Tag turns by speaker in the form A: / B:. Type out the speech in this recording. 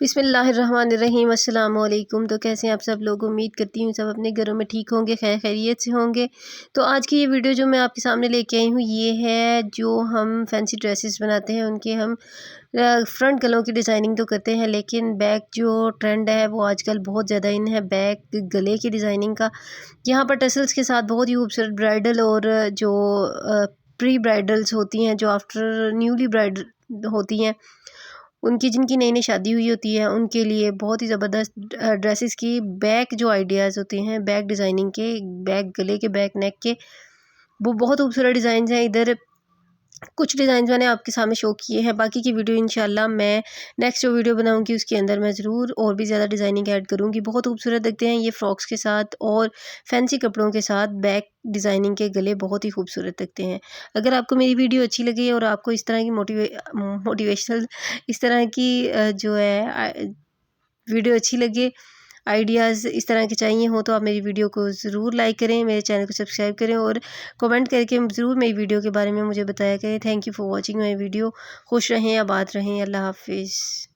A: बिस्मिल्लाहिर्रहमानिर्रहीम अस्सलाम वालेकुम। तो कैसे हैं आप सब लोग। उम्मीद करती हूँ सब अपने घरों में ठीक होंगे, खैर खैरियत से होंगे। तो आज की ये वीडियो जो मैं आपके सामने लेके आई हूँ ये है जो हम फैंसी ड्रेसेस बनाते हैं उनके हम फ्रंट गलों की डिज़ाइनिंग तो करते हैं, लेकिन बैक जो ट्रेंड है वो आजकल बहुत ज़्यादा इन है बैक गले की डिज़ाइनिंग का। यहाँ पर टसल्स के साथ बहुत ही खूबसूरत ब्राइडल और जो प्री ब्राइडल्स होती हैं, जो आफ्टर न्यूली ब्राइड होती हैं, उनकी जिनकी नई नई शादी हुई होती है उनके लिए बहुत ही ज़बरदस्त ड्रेसेस की बैक जो आइडियाज़ होते हैं, बैक डिज़ाइनिंग के, बैक गले के, बैक नेक के, वो बहुत खूबसूरत डिज़ाइन हैं। इधर कुछ डिज़ाइन मैंने आपके सामने शो किए हैं, बाकी की वीडियो इंशाल्लाह मैं नेक्स्ट जो वीडियो बनाऊंगी उसके अंदर मैं ज़रूर और भी ज़्यादा डिज़ाइनिंग ऐड करूंगी। बहुत खूबसूरत दिखते हैं ये फ्रॉक्स के साथ और फैंसी कपड़ों के साथ बैक डिज़ाइनिंग के गले बहुत ही खूबसूरत दिखते हैं। अगर आपको मेरी वीडियो अच्छी लगी और आपको इस तरह की मोटिवेशनल इस तरह की जो है वीडियो अच्छी लगे, आइडियाज़ इस तरह के चाहिए हो, तो आप मेरी वीडियो को ज़रूर लाइक करें, मेरे चैनल को सब्सक्राइब करें और कमेंट करके ज़रूर मेरी वीडियो के बारे में मुझे बताया करें। Thank you for watching my video. खुश रहें, आबाद रहें, अल्लाह हाफिज़।